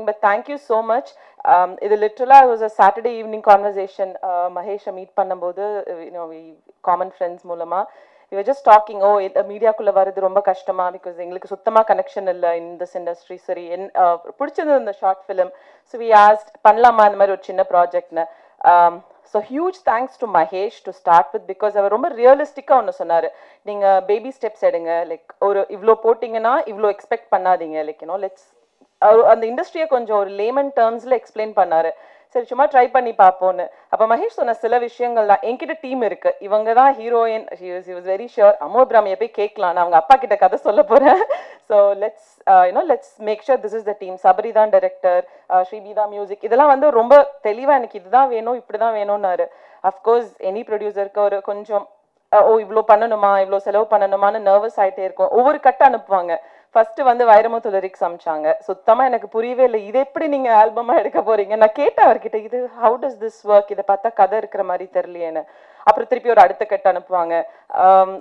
but thank you so much. It literally was a Saturday evening conversation. Mahesh meet பண்ணும்போது we common friends மூலமா we were just talking. மீடியாக்குள்ள வரது ரொம்ப கஷ்டமா because எங்களுக்கு சுத்தமா connection இல்ல in this industry. சரி பிடிச்சது இந்த short film. So we asked பண்ணலாமா இந்த மாதிரி ஒரு சின்ன ப்ராஜெக்ட்னு. So huge thanks to Mahesh to start with because அவர் ரொம்ப ரியலிஸ்டிக்கா ஒன்று சொன்னாரு. நீங்க பேபி ஸ்டெப்ஸ் எடுங்க, லைக் ஒரு இவ்வளோ போட்டிங்கன்னா இவ்வளோ எக்ஸ்பெக்ட் பண்ணாதீங்க, லைக் லெட்ஸ் அந்த இண்டஸ்ட்ரியை கொஞ்சம் ஒரு லேமன் டேர்ம்ஸ்ல எக்ஸ்பிளைன் பண்ணாரு. சரி சும்மா ட்ரை பண்ணி பார்ப்போன்னு. அப்போ மகேஷ் சொன்ன சில விஷயங்கள் தான். என்கிட்ட டீம் இருக்கு, இவங்க தான் heroine. he was very sure அமோபிராமியை போய் கேட்கலாம், நான் அவங்க அப்பா கிட்ட கதை சொல்ல போறேன். So let's make sure this is the team. Sabari தான் டைரக்டர், ஸ்ரீபி தான் மியூசிக். இதெல்லாம் வந்து ரொம்ப தெளிவா எனக்கு இதுதான் வேணும் இப்படிதான் வேணும்னாரு. அஃப்கோர்ஸ் எனி ப்ரொடியூசருக்கு ஒரு கொஞ்சம் இவ்வளோ பண்ணணுமா இவ்வளோ செலவு பண்ணணுமான்னு நர்வஸ் ஆகிட்டே இருக்கும். ஒவ்வொரு கட்டை அனுப்புவாங்க. ஃபர்ஸ்ட் வந்து வைரமுத்து லிரிக்ஸ் அமிச்சாங்க. சுத்தமாக எனக்கு புரியவே இல்லை, இது எப்படி நீங்கள் ஆல்பமாக எடுக்க போறீங்க. நான் கேட்டேன் அவர்கிட்ட, இது ஹவு டஸ் திஸ் ஒர்க், இதை பார்த்தா கதை இருக்கிற மாதிரி தெரியலையேன்னு. அப்புறம் திருப்பி ஒரு அடுத்த கட்டு அனுப்புவாங்க.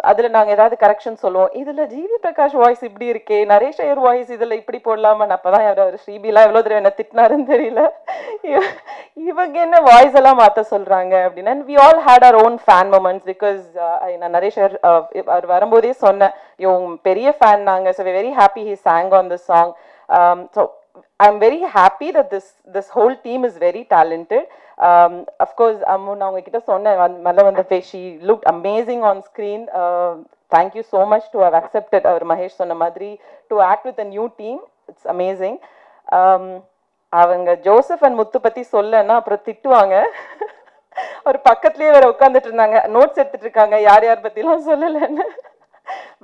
அதில் நாங்கள் ஏதாவது கரெக்ஷன் சொல்லுவோம், இதில் ஜிவி பிரகாஷ் வாய்ஸ் இப்படி இருக்கே, நரேஷ் ஐயர் வாய்ஸ் இதில் இப்படி போடலாமான்னு. அப்போ தான் அவர் ஸ்ரீபிலாம் எவ்வளோ தடவை என்ன திட்டினாருன்னு தெரியல, இவங்க என்ன வாய்ஸ் எல்லாம் மாற்ற சொல்கிறாங்க அப்படின்னு. And we all had our own fan moments because நான் நரேஷ் ஐயர் அவர் வரும்போதே சொன்னேன், பெரிய ஃபேன் நாங்கள். So very happy he sang on this song. So I'm very happy that this whole team is very talented. Of course நான் உங்ககிட்ட சொன்னேன் மல்ல வந்த she looked amazing on screen. Thank you so much to have accepted our Mahesh சொன்ன மாதிரி to act with a new team. It's amazing. அவங்க Joseph and முத்து பத்தி சொல்லன்னா அப்புறம் திட்டுவாங்க. அவர் பக்கத்துலயே வேற உட்காந்துட்டு இருந்தாங்க, நோட்ஸ் எடுத்துட்டு இருக்காங்க, யார் யார் பத்திலாம் சொல்லலைன்னு.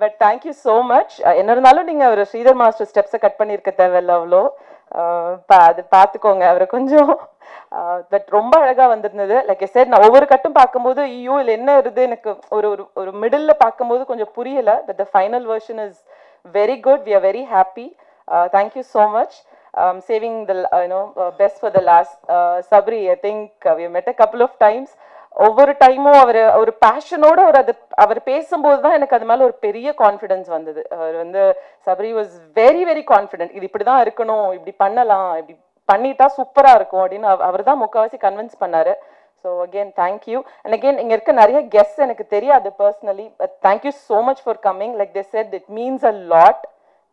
But thank you so much. என்ன இருந்தாலும் நீங்கள் அவர் ஸ்ரீதர் மாஸ்டர் ஸ்டெப்ஸை கட் பண்ணியிருக்க தேவையில்ல அவ்வளோ. அது பார்த்துக்கோங்க அவரை கொஞ்சம். பட் ரொம்ப அழகாக வந்திருந்தது. லைக் ஐ செட், நான் ஒவ்வொரு கட்டும் பார்க்கும்போது ஐயோ இல்லை என்ன இருது எனக்கு ஒரு ஒரு மிடில் பார்க்கும்போது கொஞ்சம் புரியலை. But the final version is very good. We are very happy. Thank you so much. Saving the best for the last. Sabri, I think we met a couple of times. ஒவ்வொரு டைமும் அவர் ஒரு பேஷனோட அவர் பேசும்போது தான் எனக்கு அது மேலே ஒரு பெரிய கான்ஃபிடென்ஸ் வந்தது. அவர் வந்து Sabari was very very confident, இது இப்படி தான் இருக்கணும், இப்படி பண்ணலாம், இப்படி பண்ணிட்டா சூப்பராக இருக்கும் அப்படின்னு அவர் தான் முக்கால்வாசி கன்வின்ஸ் பண்ணாரு. So again thank you. And again இங்கே இருக்க நிறைய கெஸ்ட் எனக்கு தெரியாது personally, but thank you so much for coming. Like they said it means a lot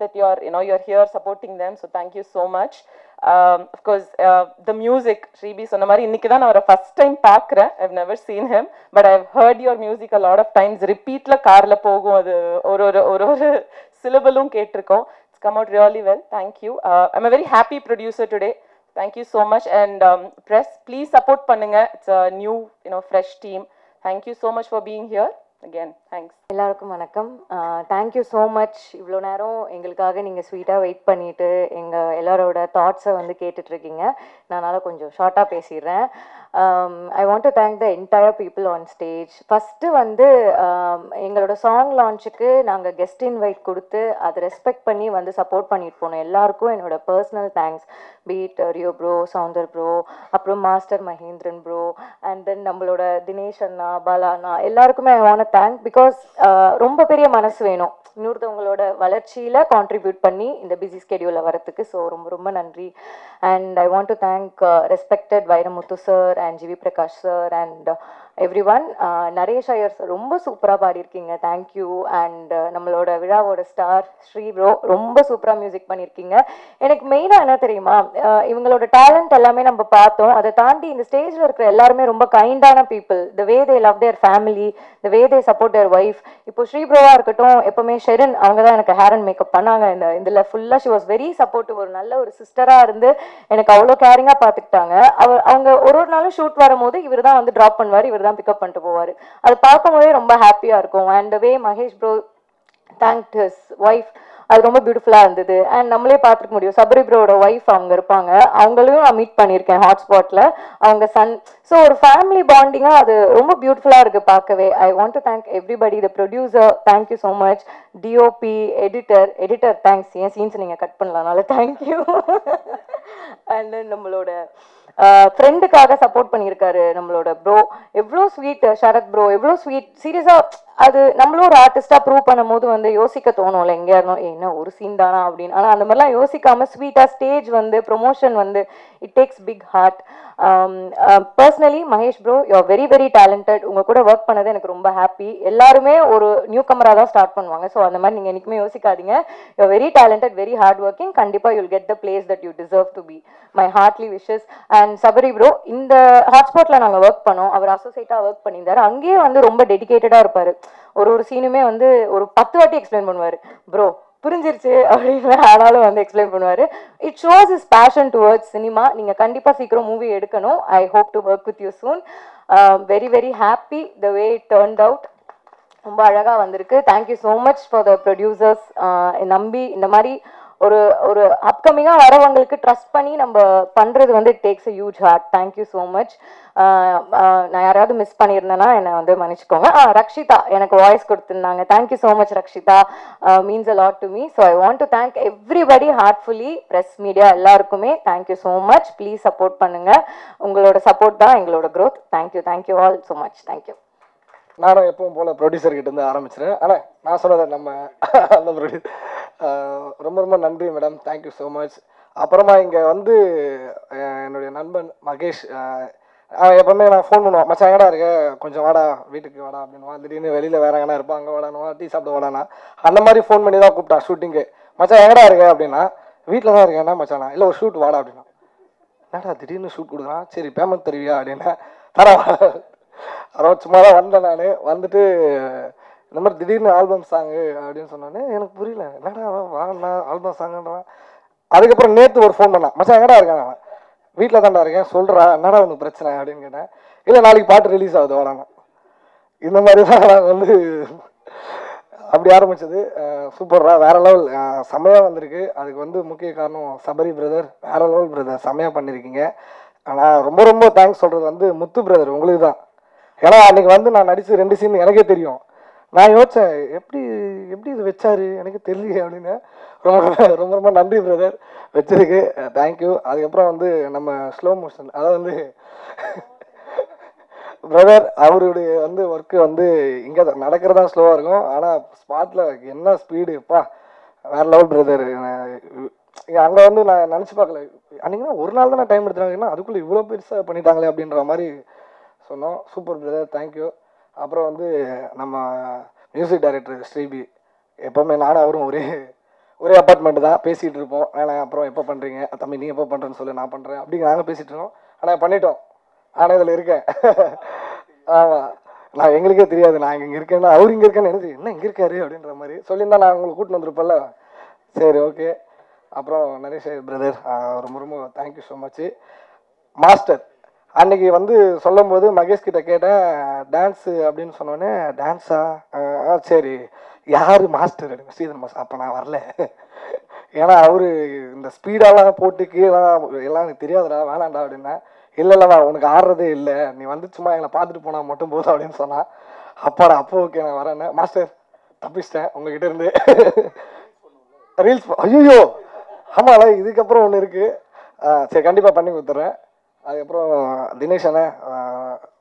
that you're here supporting them, so thank you so much. Of course the music, Shribi சொன்ன மாதிரி இன்னைக்கு தான் நான் அவரை first time பார்க்குறேன். I've never seen him but I've heard your music a lot of times. repeatல கார்ல போகும், அது ஒரு சிலபலும் கேட்டிருக்கோம். It's come out really well. Thank you. I'm a very happy producer today. Thank you so much. And press, please support பண்ணுங்க. It's a new fresh team. Thank you so much for being here. Again, thanks. எல்லாருக்கும் வணக்கம். Thank you so much. இவ்வளோ நேரம் எங்களுக்காக நீங்கள் ஸ்வீட்டாக wait பண்ணிவிட்டு எங்கள் எல்லாரோட தாட்ஸை வந்து கேட்டுட்ருக்கீங்க. நான் கொஞ்சம் ஷார்ட்டாக பேசிடுறேன். I want to thank the entire people on stage. First வந்து எங்களோட சாங் லான்ச்சுக்கு நாங்கள் கெஸ்ட் இன்வைட் கொடுத்து அதை ரெஸ்பெக்ட் பண்ணி வந்து சப்போர்ட் பண்ணிட்டு போனோம். எல்லாருக்கும் என்னோட பர்சனல் தேங்க்ஸ். பீட் ரியோ ப்ரோ, சவுந்தர் ப்ரோ, அப்புறம் master Mahendran bro, and then நம்மளோட தினேஷ் அண்ணா, பாலா அண்ணா, எல்லாருக்குமே ஐ வாண்ட் தேங்க். பிகாஸ் ரொம்ப பெரிய மனசு வேணும் இன்னொருத்தவங்களோட வளர்ச்சியில் கான்ட்ரிபியூட் பண்ணி இந்த பிஸி ஸ்கெடியூலில் வரத்துக்கு. ஸோ ரொம்ப ரொம்ப நன்றி. And I want to thank respected Vairamuthu sir and GV Prakash sir and everyone. Naresh Iyer sir ரொம்ப சூப்பராக பாடியிருக்கீங்க, தேங்க்யூ. அண்ட் நம்மளோட விழாவோட ஸ்டார் ஸ்ரீ ப்ரோ ரொம்ப சூப்பராக மியூசிக் பண்ணியிருக்கீங்க. எனக்கு மெயினாக என்ன தெரியுமா, இவங்களோட டேலண்ட் எல்லாமே நம்ம பார்த்தோம். அதை தாண்டி இந்த ஸ்டேஜில் இருக்கிற எல்லாருமே ரொம்ப கைண்டான people. The way they love their family, the way they support their wife. இப்போ ஸ்ரீ ப்ரோவாக இருக்கட்டும், எப்போவுமே ஷெரின் அவங்க தான் எனக்கு ஹேர் அண்ட் மேக்கப் பண்ணாங்க. இதில் ஃபுல்லாக ஷி வாஸ் வெரி சப்போர்ட்டிவ். ஒரு நல்ல ஒரு சிஸ்டராக இருந்து எனக்கு அவ்வளோ கேரிங்காக பார்த்துக்கிட்டாங்க. அவங்க ஒரு நாளும் ஷூட் வரும்போது இவர் தான் வந்து ட்ராப் பண்ணுவார், இவர் தான் பிக்கப் பண்ணிட்டு போவார். அது பார்க்கும்போதே ரொம்ப ஹாப்பியாக இருக்கும். And the way Mahesh bro thanked his wife, அது ரொம்ப பியூட்டிஃபுல்லாக இருந்தது. அண்ட் நம்மளே பார்த்துக்க முடியும், சபரி ப்ரோட ஒய்ஃப் அவங்க இருப்பாங்க, அவங்களையும் நான் மீட் பண்ணியிருக்கேன் ஹாட்ஸ்பாட்டில், அவங்க சன். ஸோ ஒரு ஃபேமிலி பாண்டிங்காக அது ரொம்ப பியூட்டிஃபுல்லாக இருக்குது பார்க்கவே. ஐ want to thank everybody. The producer thank you so much. DOP, editor thanks. ஏன் சீன்ஸ் நீங்கள் கட் பண்ணலாம்னால தேங்க்யூ. அண்ட் தென் நம்மளோட ஃப்ரெண்டுக்காக சப்போர்ட் பண்ணியிருக்காரு நம்மளோட ப்ரோ, எவ்வளோ ஸ்வீட். சரத் ப்ரோ எவ்வளோ ஸ்வீட். சீரியஸாக அது நம்மளும் ஒரு ஆர்டிஸ்டா ப்ரூவ் பண்ணும்போது வந்து யோசிக்க தோணும்ல எங்கேயா இருந்தோம் என்ன ஒரு சீன் தானா அப்படின்னு. ஆனால் அந்த மாதிரிலாம் யோசிக்காம ஸ்வீட்டா ஸ்டேஜ் வந்து ப்ரொமோஷன் வந்து it takes big heart. Personally Mahesh bro you are very very talented. உங்க கூட ஒர்க் பண்ணது எனக்கு ரொம்ப ஹாப்பி. எல்லாருமே ஒரு நியூ கமராக தான் ஸ்டார்ட் பண்ணுவாங்க. ஸோ அந்த மாதிரி நீங்கள் என்றைக்குமே யோசிக்காதீங்க. You are very talented, very hard working. கண்டிப்பாக you'll get the place that you deserve to be. My heartly wishes. And Sabari bro இந்த ஹாட்ஸ்பாட்டில் நாங்கள் ஒர்க் பண்ணோம். அவர் அசோசியேட்டாக ஒர்க் பண்ணியிருந்தாரு. அங்கேயே வந்து ரொம்ப டெடிகேட்டடாக இருப்பார். ஒரு சீனுமே வந்து ஒரு 10 வாட்டி எக்ஸ்பிளைன் பண்ணுவார். ப்ரோ புரிஞ்சிருச்சு அப்படின்னு ஆனாலும் வந்து எக்ஸ்பிளைன் பண்ணுவார். It shows is fashion towards cinema. நீங்கள் கண்டிப்பாக சீக்கிரம் மூவி எடுக்கணும். I hope to work with you soon. Very very happy the way it turned out. ரொம்ப அழகாக வந்திருக்கு. Thank you so much for the producers. நம்பி இந்த மாதிரி ஒரு ஒரு அப்கமிங்காக வரவங்களுக்கு ட்ரஸ்ட் பண்ணி நம்ம பண்ணுறது வந்து it takes a huge heart. Thank you so much. நான் யாராவது மிஸ் பண்ணியிருந்தேன்னா என்னை வந்து மன்னிச்சுக்கோங்க. ரக்ஷிதா எனக்கு வாய்ஸ் கொடுத்துருந்தாங்க. Thank you so much Rakshitha. Means a lot to me. So I want to thank everybody heartfully. Press media எல்லாருக்குமே thank you so much. Please support பண்ணுங்கள். உங்களோட சப்போர்ட் தான் எங்களோட growth. Thank you all so much. Thank you. நானும் எப்பவும் போல் ப்ரொடியூசர்கிட்ட இருந்து ஆரம்பிச்சிடுறேன். ஆனால் நான் சொன்னதை நம்ம அந்த ப்ரொடியூசர் ரொம்ப ரொம்ப நன்றி மேடம். Thank you so much. அப்புறமா இங்கே வந்து என்னுடைய நண்பன் மகேஷ் எப்போவுமே நான் ஃபோன் பண்ணுவான், மச்சான் எங்கடா இருக்க, கொஞ்சம் வாடா வீட்டுக்கு வாடா அப்படின்னுவான். திடீர்னு வெளியில் வேற எங்கன்னா இருப்பாங்க, வாடானுவா டீ சாப்பிட வாடானா அந்த மாதிரி ஃபோன் பண்ணி தான் கூப்பிட்டான் ஷூட்டிங்கு. மச்சான் எங்கடா இருக்க அப்படின்னா வீட்டில் தான் இருக்கேன்னா மச்சானா இல்லை ஒரு ஷூட் வாடா அப்படின்னா என்னடா திடீர்னு ஷூட் கொடுக்குறான், சரி பேமெண்ட் தருவியா அப்படின்னா தரா அப்புறம் சும்மா தான் வந்தேன். நான் வந்துட்டு இந்த மாதிரி திடீர்னு ஆல்பம் சாங்கு அப்படின்னு சொன்னோன்னே எனக்கு புரியல, என்னடா வாண்ணா ஆல்பம் சாங்குன்றான். அதுக்கப்புறம் நேற்று ஒரு ஃபோன் பண்ணான், மச்சான் எங்கடா இருக்கான், அவன் வீட்டில் தான்டா இருக்கேன் சொல்கிறா என்னடா உனக்கு பிரச்சனை அப்படின்னு கேட்டேன். இல்லை நாளைக்கு பாட்டு ரிலீஸ் ஆகுது வாடானா. இந்த மாதிரி தான் நாங்கள் வந்து அப்படி ஆரம்பித்தது. சூப்பர்ரா வேற லெவல் செம்மையாக வந்திருக்கு. அதுக்கு வந்து முக்கிய காரணம் சபரி பிரதர், வேற லெவல் பிரதர், செம்மையாக பண்ணியிருக்கீங்க. ஆனால் ரொம்ப ரொம்ப தேங்க்ஸ் சொல்கிறது வந்து முத்து பிரதர் உங்களுக்கு தான். ஏன்னா அன்றைக்கி வந்து நான் நடித்து 2 சீன் எனக்கே தெரியும். நான் யோசித்தேன் எப்படி எப்படி இது வச்சாரு எனக்கு தெரியலையே அப்படின்னு. ரொம்ப ரொம்ப ரொம்ப நன்றி பிரதர் வச்சதுக்கு. தேங்க்யூ. அதுக்கப்புறம் வந்து நம்ம ஸ்லோ மோஷன் அதாவது வந்து பிரதர் அவருடைய வந்து ஒர்க்கு வந்து இங்கே நடக்கிறதா ஸ்லோவாக இருக்கும், ஆனால் ஸ்பாட்டில் என்ன ஸ்பீடுப்பா வேறு லெவல் பிரதர். அங்கே வந்து நான் நினச்சி பார்க்கல, அன்றைக்கி ஒரு நாள் தான் நான் டைம் எடுத்துட்டாங்கன்னா அதுக்குள்ளே இவ்வளோ பெருசாக பண்ணிட்டாங்களே அப்படின்ற மாதிரி சொன்னோம். Super brother, thank you. அப்புறம் வந்து நம்ம மியூசிக் டைரக்டர் ஸ்ரீபி, எப்போவுமே நானும் அவரும் ஒரே அப்பார்ட்மெண்ட்டு தான் பேசிகிட்டு இருப்போம். ஆனால் அப்புறம் எப்போ பண்ணுறீங்க தம்பி, நீ எப்போ பண்ணுறேன்னு சொல்லி நான் பண்ணுறேன் அப்படி நாங்கள் பேசிகிட்டு இருக்கோம். ஆனால் பண்ணிட்டோம், ஆனால் இதில் இருக்கேன். ஆமாம், நான் எங்களுக்கே தெரியாது நான் இங்கே இருக்கேன்னா அவர் இங்கே இருக்கேன்னு எனக்கு என்ன இங்கே இருக்காரு அப்படின்ற மாதிரி சொல்லியிருந்தா நான் உங்களுக்கு கூட்டின்னு வந்திருப்பேன்ல. சரி ஓகே. அப்புறம் நரேஷ் பிரதர் ரொம்ப ரொம்ப தேங்க்யூ ஸோ மச்சு. மாஸ்டர் அன்னைக்கு வந்து சொல்லும் போது மகேஷ் கிட்ட கேட்டேன் டான்ஸு அப்படின்னு சொன்னோன்னே, டான்ஸா சரி யார் மாஸ்டர் அப்படின்னு, ஸ்ரீதர் மாஸ்டர். அப்போ நான் வரல, ஏன்னா அவரு இந்த ஸ்பீடாலாம் போட்டு கீழே எல்லாம் எனக்கு தெரியாதுடா வேணாண்டா அப்படின்னா. இல்லைல்லவா உனக்கு ஆடுறதே இல்லை, நீ வந்து சும்மா எங்களை பார்த்துட்டு போனால் மட்டும் போதும் அப்படின்னு சொன்னான். அப்பாடா அப்போ ஓகே நான் வரேன்னு. மாஸ்டர் தப்பிச்சிட்டேன் உங்ககிட்ட இருந்து. ரீல்ஸ் ஐயோ ஆமாம்ல, இதுக்கப்புறம் ஒன்று இருக்குது. சரி கண்டிப்பாக பண்ணி கொடுத்துட்றேன். அதுக்கப்புறம் தினேஷ் அண்ணே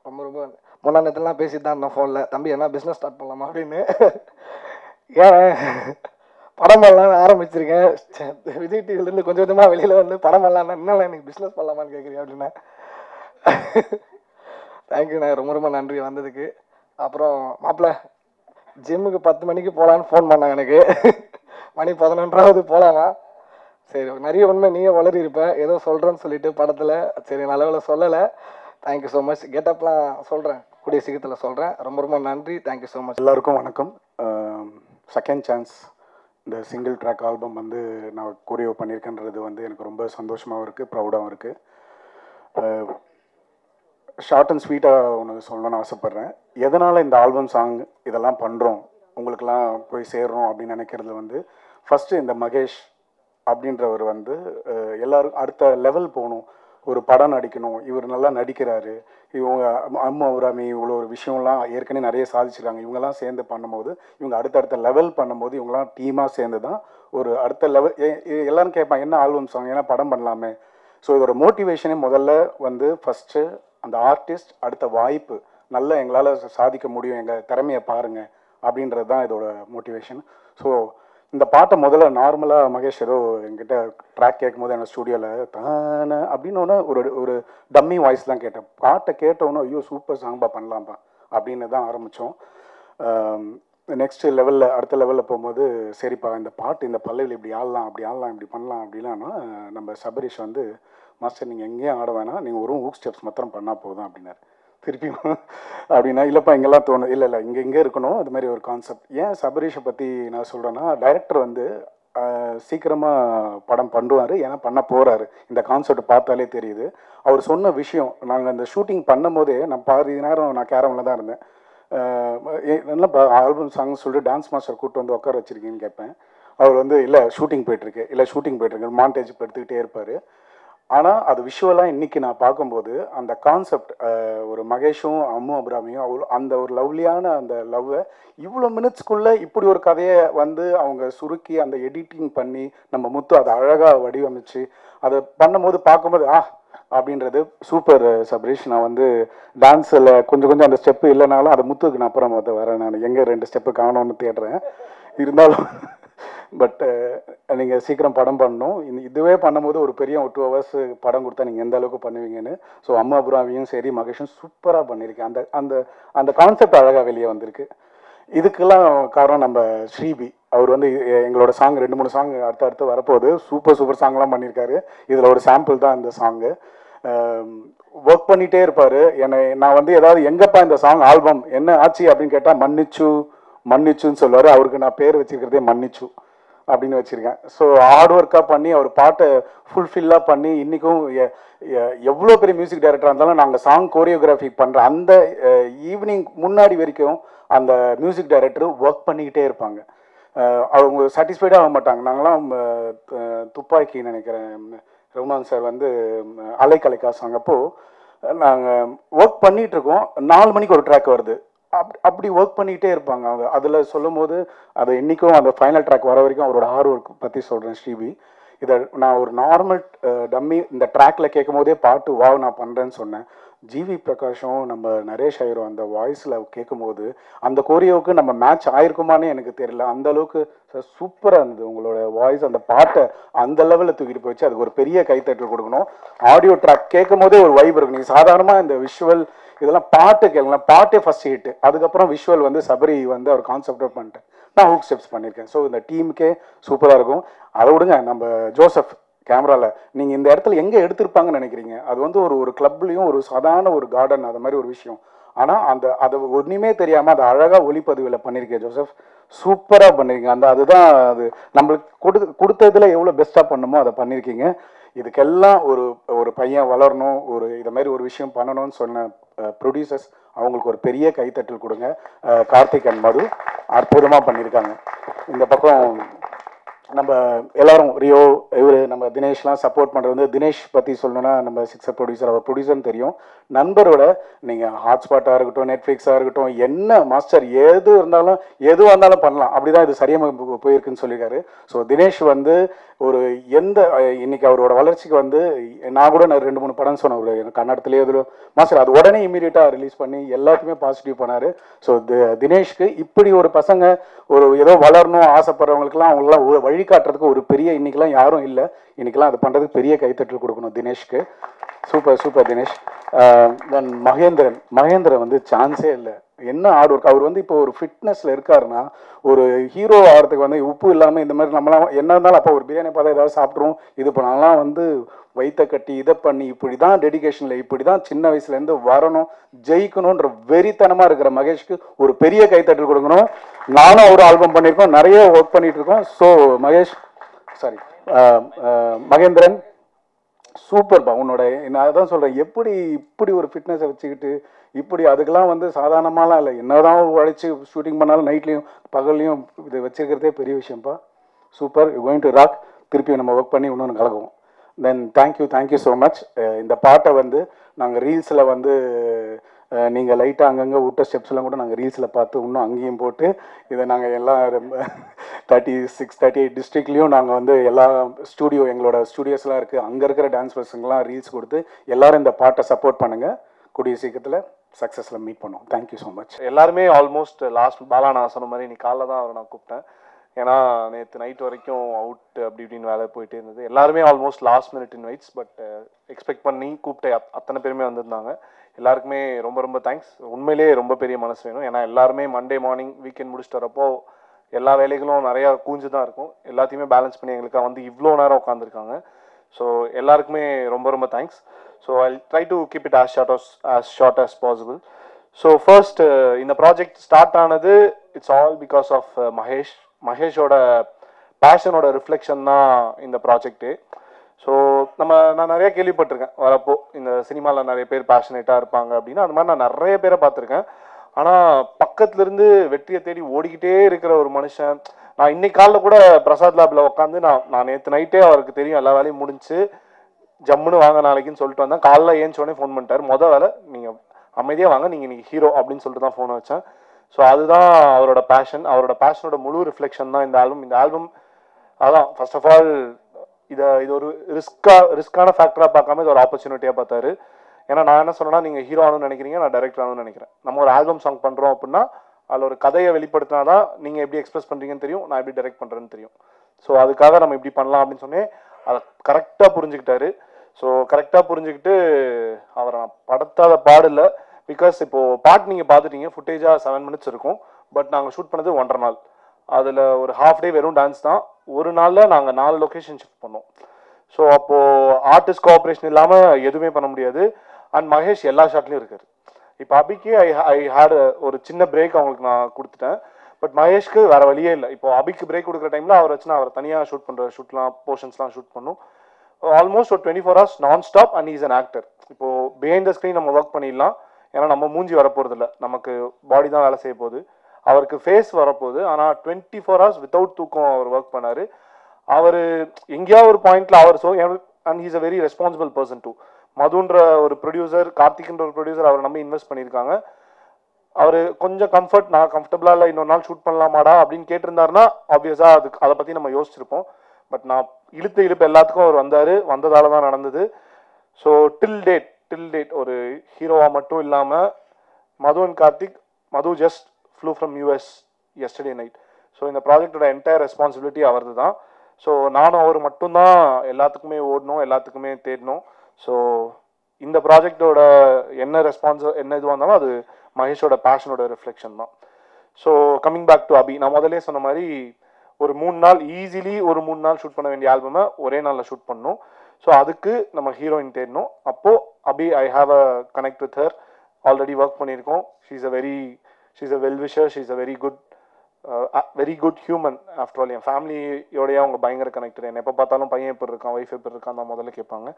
ரொம்ப ரொம்ப முன்னாள் பேசிட்டு தான் இருந்தோம் ஃபோனில், தம்பி என்ன பிஸ்னஸ் ஸ்டார்ட் பண்ணலாமா அப்படின்னு. ஏன் படம் பண்ணலான்னு ஆரம்பிச்சிருக்கேன், விஜய் டிவிலேருந்து கொஞ்சம் கொஞ்சமாக வெளியில் வந்து படம் பண்ணலான்னா இன்னும் எனக்கு பிஸ்னஸ் பண்ணலாமான்னு கேட்குறீங்க அப்படின்னா. தேங்க்யூண்ணே, ரொம்ப ரொம்ப நன்றி வந்ததுக்கு. அப்புறம் மாப்பிள்ள ஜிம்முக்கு 10 மணிக்கு போகலான்னு ஃபோன் பண்ணாங்க எனக்கு. மணி 11:30 போகலாமா. சரி நிறைய உண்மை நீயே வளரி இருப்பேன் ஏதோ சொல்கிறேன்னு சொல்லிட்டு படத்தில். சரி நல்லவில் சொல்லலை. Thank you so much. கெட்டப்லாம் சொல்கிறேன் கூடிய சீக்கிரத்தில் சொல்கிறேன். ரொம்ப ரொம்ப நன்றி. Thank you so much. எல்லாருக்கும் வணக்கம். செகண்ட் சான்ஸ் இந்த சிங்கிள் ட்ராக் ஆல்பம் வந்து நான் கோரியோ பண்ணியிருக்கேன்றது வந்து எனக்கு ரொம்ப சந்தோஷமாகவும் இருக்குது, ப்ரௌடாகவும் இருக்குது. ஷார்ட் அண்ட் ஸ்வீட்டாக ஒன்று சொல்லணும்னு ஆசைப்பட்றேன். எதனால் இந்த ஆல்பம் சாங் இதெல்லாம் பண்ணுறோம் உங்களுக்கெல்லாம் போய் சேர்றோம் அப்படின்னு நினைக்கிறது வந்து ஃபஸ்ட்டு இந்த மகேஷ் அப்படின்றவர் வந்து எல்லோரும் அடுத்த லெவல் போகணும், ஒரு படம் நடிக்கணும், இவர் நல்லா நடிக்கிறாரு, இவங்க அம்மா உராமி இவ்வளோ ஒரு விஷயம்லாம் ஏற்கனவே நிறைய சாதிச்சிருக்காங்க, இவங்கெல்லாம் சேர்ந்து பண்ணும்போது இவங்க அடுத்தடுத்த லெவல் பண்ணும்போது இவங்கெல்லாம் டீமாக சேர்ந்து தான் ஒரு அடுத்த லெவல். எல்லோரும் கேட்பாங்க என்ன ஆல்பம் சாங் ஏன்னா படம் பண்ணலாமே. ஸோ இதோட மோட்டிவேஷனே முதல்ல வந்து ஃபஸ்ட்டு அந்த ஆர்டிஸ்ட் அடுத்த வாய்ப்பு நல்லா எங்களால் சாதிக்க முடியும், எங்கள் திறமையை பாருங்கள் அப்படின்றது தான் இதோட மோட்டிவேஷன். ஸோ இந்த பாட்டை முதல்ல நார்மலாக மகேஷ் ஏதோ என்கிட்ட ட்ராக் கேட்கும்போது என்ன ஸ்டூடியோவில் தானே அப்படின்னு ஒரு டம்மி வாய்ஸ் தான் கேட்டேன். பாட்டை கேட்டோன்னே ஐயோ சூப்பர் சாங்பா பண்ணலாம்ப்பா அப்படின்னு தான் ஆரம்பித்தோம். நெக்ஸ்ட் லெவலில் அடுத்த லெவலில் போகும்போது சரிப்பா இந்த பாட்டு இந்த பல்லவியில் இப்படி ஆடலாம் அப்படி ஆடலாம் இப்படி பண்ணலாம் அப்படின்னா நம்ம சபரீஷ் வந்து மாஸ்டர் நீங்கள் எங்கேயும் ஆட வேணாம், நீங்கள் ஒரு ஹூக் ஸ்டெப்ஸ் மாத்திரம் பண்ணால் போதும் அப்படின்னாரு. திருப்பியும் அப்படின்னா இல்லைப்பா இங்கெல்லாம் தோணும், இல்லை இங்கே இருக்கணும் அது மாதிரி ஒரு கான்செப்ட். ஏன் சபரீஷை பற்றி நான் சொல்கிறேன்னா டைரக்டர் வந்து சீக்கிரமாக படம் பண்ணுவார், ஏன்னா பண்ண போகிறாரு. இந்த கான்செப்ட் பார்த்தாலே தெரியுது. அவர் சொன்ன விஷயம் நாங்கள் அந்த ஷூட்டிங் பண்ணும் போதே நான் பாதி நேரம் நான் கேரமில் தான் இருந்தேன். நல்லா ஆல்பம் சாங் சொல்லிட்டு டான்ஸ் மாஸ்டர் கூப்பிட்டு வந்து உட்கார வச்சிருக்கீங்கன்னு கேட்பேன். அவர் வந்து இல்லை ஷூட்டிங் போயிட்டுருக்கு மாண்டேஜ் எடுத்துக்கிட்டே இருப்பார். ஆனால் அது விஷுவலாக இன்றைக்கி நான் பார்க்கும்போது அந்த கான்செப்ட் ஒரு மகேஷும் அம்மு அபிராமியும் அவ்வளோ அந்த ஒரு லவ்லியான அந்த லவ்வை இவ்வளோ மினிட்ஸ்க்குள்ளே இப்படி ஒரு கதையை வந்து அவங்க சுருக்கி அந்த எடிட்டிங் பண்ணி நம்ம முத்து அதை அழகாக வடிவமைச்சு அதை பண்ணும்போது பார்க்கும்போது அப்படின்றது சூப்பர் சபரீஷ். நான் வந்து டான்ஸில் கொஞ்சம் அந்த ஸ்டெப்பு இல்லைனாலும் அதை முத்துக்கு நான் அப்புறம் வரேன். நான் எங்கே 2 ஸ்டெப்பு காணோன்னு தேடுறேன். இருந்தாலும் பட் நீங்கள் சீக்கிரம் படம் பண்ணணும். இதுவே பண்ணும்போது ஒரு பெரிய 2 hours படம் கொடுத்தா நீங்கள் எந்த அளவுக்கு பண்ணுவீங்கன்னு. ஸோ அம்மா அபுராமியும் சரி மகேஷும் சூப்பராக பண்ணியிருக்கேன். அந்த அந்த அந்த கான்செப்ட் அழகாக வெளியே வந்திருக்கு. இதுக்கெல்லாம் காரணம் நம்ம ஸ்ரீபி. அவர் வந்து எங்களோட சாங் 2-3 சாங் அடுத்தடுத்து வரப்போகுது. சூப்பர் சாங்லாம் பண்ணியிருக்காரு. இதில் ஒரு சாம்பிள் தான் இந்த சாங்கு. ஒர்க் பண்ணிகிட்டே இருப்பார். நான் வந்து ஏதாவது எங்கப்பா இந்த சாங் ஆல்பம் என்ன ஆச்சு அப்படின்னு கேட்டால் மன்னிச்சுன்னு சொல்லுவார். அவருக்கு நான் பேர் வச்சுருக்கிறதே மன்னிச்சு அப்படின்னு வச்சுருக்கேன். ஸோ ஹார்ட் ஒர்க்காக பண்ணி அவர் பாட்டை ஃபுல்ஃபில்லாக பண்ணி இன்றைக்கும் எவ்வளோ பெரிய மியூசிக் டைரக்டராக இருந்தாலும் நாங்கள் சாங் கோரியோகிராஃபி பண்ணுற அந்த ஈவினிங் முன்னாடி வரைக்கும் அந்த மியூசிக் டைரக்டர் ஒர்க் பண்ணிக்கிட்டே இருப்பாங்க. அவங்க சாட்டிஸ்ஃபைடாக ஆக மாட்டாங்க. நாங்களாம் துப்பாக்கி நினைக்கிறேன் ரகுமான் சார் வந்து அலைக்கலைக்கா சாங் அப்போது நாங்கள் ஒர்க் பண்ணிகிட்ருக்கோம். 4 மணிக்கு ஒரு ட்ராக் வருது. அப்படி ஒர்க் பண்ணிக்கிட்டே இருப்பாங்க. அதில் சொல்லும் போது அது இன்றைக்கும் அந்த ஃபைனல் ட்ராக் வர வரைக்கும் அவரோட ஹார்ட் ஒர்க் பற்றி சொல்கிறேன் ஸ்ரீபி. இதை நான் ஒரு நார்மல் டம்மி இந்த ட்ராக்கில் கேட்கும் போதே பாட்டு நான் பண்ணுறேன்னு சொன்னேன். ஜிவி பிரகாஷும் நம்ம நரேஷ் ஐயரும் அந்த வாய்ஸில் கேட்கும்போது அந்த கோரியோவுக்கு நம்ம மேட்ச் ஆயிருக்குமானே எனக்கு தெரியல. அந்த அளவுக்கு சூப்பராக இருந்தது உங்களோட வாய்ஸ். அந்த பாட்டை அந்த லெவலில் தூக்கிட்டு போயிடுச்சு. அதுக்கு ஒரு பெரிய கைத்தட்டல் கொடுக்கணும். ஆடியோ ட்ராக் கேட்கும் போதே ஒரு வைப் இருக்கும். நீங்கள் சாதாரணமாக இந்த விஷுவல் இதெல்லாம் பாட்டு கேட்கலாம். பாட்டே ஃபர்ஸ்ட் ஹிட், அதுக்கப்புறம் விஷுவல் வந்து சபரி வந்து அவர் கான்செப்டாக பண்ணிட்டேன். நான் ஹூக் ஸ்டெப்ஸ் பண்ணியிருக்கேன். ஸோ இந்த டீமுக்கே சூப்பராக இருக்கும். அதை விடுங்க, நம்ம ஜோசப் கேமராவில் நீங்கள் இந்த இடத்துல எங்கே எடுத்திருப்பாங்கன்னு நினைக்கிறீங்க? அது வந்து ஒரு கிளப்லேயும் ஒரு சாதாரண ஒரு கார்டன் அது மாதிரி ஒரு விஷயம். ஆனால் அதை ஒன்றுமே தெரியாமல் அதை அழகாக ஒளிப்பதிவில் பண்ணியிருக்கேன் ஜோசப். சூப்பராக பண்ணியிருக்கீங்க. அதுதான் அது நம்மளுக்கு கொடுத்ததில் எவ்வளோ பெஸ்ட்டாக பண்ணணுமோ அதை பண்ணியிருக்கீங்க. இதுக்கெல்லாம் ஒரு பையன் வளரணும், இதை மாதிரி ஒரு விஷயம் பண்ணணும்னு சொன்ன ப்ரொடியூசர்ஸ் அவங்களுக்கு ஒரு பெரிய கைத்தட்டல் கொடுங்க. கார்த்திக் அண்ட் மது அற்புதமாக பண்ணியிருக்காங்க. இந்த பக்கம் நம்ம எல்லாரும் ரியோ இவர் நம்ம தினேஷ்லாம் சப்போர்ட் பண்ணுறது வந்து தினேஷ் பற்றி சொல்லணும்னா நம்ம சிக்ஸர் ப்ரொடியூசர், அவர் ப்ரொடியூசர்னு தெரியும். நண்பரோட நீங்கள் ஹாட்ஸ்பாட்டாக இருக்கட்டும் நெட்ஃப்ளிக்ஸாக இருக்கட்டும் என்ன மாஸ்டர் எதுவாக இருந்தாலும் பண்ணலாம். அப்படி தான் இது சரியாக போயிருக்குன்னு சொல்லியிருக்காரு. ஸோ தினேஷ் வந்து இன்னைக்கு அவரோட வளர்ச்சிக்கு வந்து நான் கூட 2-3 படம் சொன்னேன். ஒரு கன்னடத்துலேயே எதில் மாஸ்டர் அது உடனே இமீடியட்டாக ரிலீஸ் பண்ணி எல்லாத்துக்குமே பாசிட்டிவ் பண்ணார். ஸோ தினேஷ்க்கு இப்படி ஒரு பசங்க ஏதோ வளரணும் ஆசைப்படுறவங்களுக்குலாம் அவங்களாம் வழிகாட்டுறதுக்கு ஒரு பெரிய இன்னைக்கெல்லாம் யாரும் இல்லை. இன்னைக்கெல்லாம் அது பண்ணுறதுக்கு பெரிய கைத்தட்டல் கொடுக்கணும் தினேஷ்க்கு. சூப்பர் தினேஷ். தென் மகேந்திரன் வந்து சான்ஸே இல்லை. என்ன ஹார்ட் ஒர்க். அவர் வந்து இப்போ ஒரு ஃபிட்னஸில் இருக்காருன்னா ஒரு ஹீரோ ஆகிறதுக்கு வந்து உப்பு இல்லாமல் இந்த மாதிரி நம்மளாம் என்ன இருந்தாலும் அப்போ ஒரு பிரியாணி பார்த்தா ஏதாவது சாப்பிட்ருவோம். இது பண்ணலாம் வந்து வயிற்ற கட்டி இதை பண்ணி இப்படி தான் டெடிகேஷனில் இப்படி தான் சின்ன வயசுலேருந்து வரணும் ஜெயிக்கணுன்ற வெறித்தனமாக இருக்கிற மகேஷ்க்கு ஒரு பெரிய கைத்தட்டல் கொடுக்கணும். நானும் ஒரு ஆல்பம் பண்ணியிருக்கோம், நிறைய ஒர்க் பண்ணிட்டு இருக்கோம். ஸோ மகேந்திரன் சூப்பர்ப்பா. உன்னோட நான் அதான் சொல்கிறேன், இப்படி ஒரு ஃபிட்னஸை வச்சுக்கிட்டு இப்படி அதுக்கெல்லாம் வந்து சாதாரணமாலாம் இல்லை. என்னதான் உழைச்சி ஷூட்டிங் பண்ணாலும் நைட்லேயும் பகல்லையும் இது வச்சுருக்கிறதே பெரிய விஷயம்ப்பா. Super, you going to rock. திருப்பி நம்ம ஒர்க் பண்ணி இன்னொன்று கலக்குவோம். Then thank you so much. இந்த பாட்டை வந்து நாங்கள் ரீல்ஸில் வந்து நீங்கள் லைட்டாக அங்கங்கே விட்ட ஸ்டெப்ஸ்லாம் கூட நாங்கள் ரீல்ஸில் பார்த்து இன்னும் அங்கேயும் போட்டு இதை நாங்கள் எல்லாம் 36-38 டிஸ்ட்ரிக்ட்லேயும் நாங்கள் வந்து எல்லா எங்களோட ஸ்டூடியோஸ்லாம் இருக்குது. அங்கே இருக்கிற டான்ஸ் பர்சன்லாம் ரீல்ஸ் கொடுத்து எல்லோரும் இந்த பாட்டை சப்போர்ட் பண்ணுங்கள். கூடிய சீக்கிரத்தில் சக்ஸஸில் மீட் பண்ணோம். Thank you so much. எல்லாருமே ஆல்மோஸ்ட் லாஸ்ட் பாலா நான் சொன்ன மாதிரி நீ காலைல தான் அவரை நான் கூப்பிட்டேன். ஏன்னா நேற்று நைட் வரைக்கும் அவுட் அப்படி இப்படின்னு வேலை போயிட்டே இருந்தது. எல்லாருமே almost last minute invites, but expect பண்ணி கூப்பிட்ட அத்தனை பேருமே வந்திருந்தாங்க. எல்லாருக்குமே ரொம்ப ரொம்ப தேங்க்ஸ். உண்மையிலேயே ரொம்ப பெரிய மனசு வேணும். ஏன்னா எல்லாருமே மண்டே மார்னிங் வீக்கெண்ட் முடிச்சுட்டு வரப்போ எல்லா வேலைகளும் நிறையா கூஞ்சு தான் இருக்கும். எல்லாத்தையுமே பேலன்ஸ் பண்ணி எங்களுக்காக வந்து இவ்வளோ நேரம் உட்காந்துருக்காங்க. ஸோ எல்லாருக்குமே ரொம்ப ரொம்ப thanks. So I try to keep it as short as possible. So first இந்த ப்ராஜெக்ட் ஸ்டார்ட் ஆனது இட்ஸ் ஆல் பிகாஸ் ஆஃப் மகேஷோட பேஷனோட ரிஃப்ளெக்ஷன் தான் இந்த ப்ராஜெக்ட்டு. ஸோ நான் நிறைய கேள்விப்பட்டிருக்கேன் வரப்போ இந்த சினிமாவில் நிறைய பேர் பேஷனேட்டாக இருப்பாங்க அப்படின்னு. அது மாதிரி நான் நிறைய பேரை பார்த்துருக்கேன். ஆனால் பக்கத்துலேருந்து வெற்றியை தேடி ஓடிக்கிட்டே இருக்கிற ஒரு மனுஷன். நான் இன்னைக்கு காலைல கூட பிரசாத் லேபில் உட்காந்து நான் நேற்று நைட்டே அவருக்கு தெரியும் எல்லா வேலையும் முடிஞ்சு ஜம்முன்னு வாங்க நாளைக்குன்னு சொல்லிட்டு வந்தேன். காலைல ஏஞ்சோடனே ஃபோன் பண்ணிட்டார். வேலை நீங்கள் அமைதியாக வாங்க, நீங்கள் இன்னைக்கு ஹீரோ அப்படின்னு சொல்லிட்டு தான் ஃபோனை வச்சேன். ஸோ அதுதான் அவரோட பேஷனோட முழு ரிஃப்ளெக்ஷன் தான் இந்த ஆல்பம். அதான் ஃபர்ஸ்ட் ஆஃப் ஆல் இது ஒரு ரிஸ்கான ஃபேக்டராக பார்க்காம இது ஒரு ஆப்பர்ச்சுனிட்டியாக பார்த்தாரு. ஏன்னா நான் என்ன சொன்னேன்னா, நீங்கள் ஹீரோ ஆகணும்னு நினைக்கிறீங்க, நான் டைரக்டர் ஆகணும்னு நினைக்கிறேன். நம்ம ஒரு ஆல்பம் சாங் பண்ணுறோம் அப்படின்னா அதில் ஒரு கதையை வெளிப்படுத்தினா தான் நீங்கள் எப்படி எக்ஸ்பிரஸ் பண்ணுறீங்கன்னு தெரியும், நான் எப்படி டைரக்ட் பண்ணுறேன்னு தெரியும். ஸோ அதுக்காக நம்ம இப்படி பண்ணலாம் அப்படின்னு சொன்னேன். அதை கரெக்டாக புரிஞ்சுக்கிட்டாரு. ஸோ கரெக்டாக புரிஞ்சுக்கிட்டு அவரை நான் படுத்தாத பாடில்லை. பிகாஸ் இப்போது பாட்டு நீங்கள் பார்த்துட்டீங்க, ஃபுட்டேஜாக 7 minutes இருக்கும். பட் நாங்கள் ஷூட் பண்ணது 1.5 நாள். அதில் ஒரு ½ day வெறும் டான்ஸ் தான். ஒரு நாளில் நாங்கள் 4 லொக்கேஷன் ஷிஃப்ட் பண்ணோம். ஸோ அப்போது ஆர்டிஸ்ட் கோஆப்ரேஷன் இல்லாமல் எதுவுமே பண்ண முடியாது. அண்ட் மகேஷ் எல்லா ஷாட்லையும் இருக்காரு. இப்போ அபிக்கு ஐ ஹேட் ஒரு சின்ன பிரேக் அவங்களுக்கு நான் கொடுத்துட்டேன். பட் மகேஷ்க்கு வேறு வழியே இல்லை. இப்போ அபிக்கு பிரேக் கொடுக்குற டைமில் அவரை வச்சு நான் அவரை தனியாக ஷூட் பண்ணுற போர்ஷன்ஸ்லாம் ஷூட் பண்ணும். ஆல்மோஸ்ட் ஒரு 24 hours நான் stop. And is an actor. இப்போது பிஹைண்ட் த ஸ்க்ரீன் நம்ம ஒர்க் பண்ணிடலாம். ஏன்னா நம்ம மூஞ்சி வரப்போகிறதில்ல, நமக்கு பாடி தான் வேலை செய்ய போகுது. அவருக்கு ஃபேஸ் வரப்போகுது. ஆனால் 24 hours வித்தவுட் தூக்கம் அவர் ஒர்க் பண்ணார். அவர் எங்கேயாவது ஒரு பாயிண்ட்ல அவர் and he's a very responsible person too. மதுன்ற ஒரு ப்ரொடியூசர், கார்த்திக்ன்ற ஒரு ப்ரொடியூசர் அவரை நம்பி இன்வெஸ்ட் பண்ணியிருக்காங்க. அவர் கொஞ்சம் நான் கம்ஃபர்டபுளாக இல்லை, இன்னொரு நாள் ஷூட் பண்ணலாமாடா அப்படின்னு கேட்டிருந்தாருன்னா ஆப்வியஸாக அதை பற்றி நம்ம யோசிச்சிருப்போம். பட் நான் இழுப்பு எல்லாத்துக்கும் அவர் வந்ததால தான் நடந்தது. ஸோ டில் டேட் ஒரு ஹீரோவாக மட்டும் இல்லாமல் Madhu and Karthik, Madhu just flew from US yesterday night. So இந்த ப்ராஜெக்டோட என்டையர் ரெஸ்பான்சிபிலிட்டி அவரது தான். ஸோ நானும் அவர் மட்டும்தான் எல்லாத்துக்குமே ஓடணும், எல்லாத்துக்குமே தேடணும். ஸோ இந்த ப்ராஜெக்டோட என்ன இதுவாக இருந்தாலும் அது மகேஷோட பேஷனோட ரிஃப்ளெக்ஷன் தான். ஸோ கம்மிங் பேக் டு அபி, நான் முதலே சொன்ன மாதிரி ஒரு 3 நாள் ஈஸிலி ஒரு 3 நாள் ஷூட் பண்ண வேண்டிய ஆல்பமை ஒரே நாளில் ஷூட் பண்ணணும். ஸோ அதுக்கு நம்ம ஹீரோயின் தேடணும். அப்போது Abhi I have a connect with her. Already work பண்ணியிருக்கோம். She's a well wisher, she's a very good human. After all என் ஃபேமிலியோடய அவங்க பயங்கர கனெக்டட். என்ன எப்போ பார்த்தாலும் பையன் எப்படி இருக்கான், ஒய்ஃப் எப்படி இருக்கான் தான் முதல்ல கேட்பாங்க.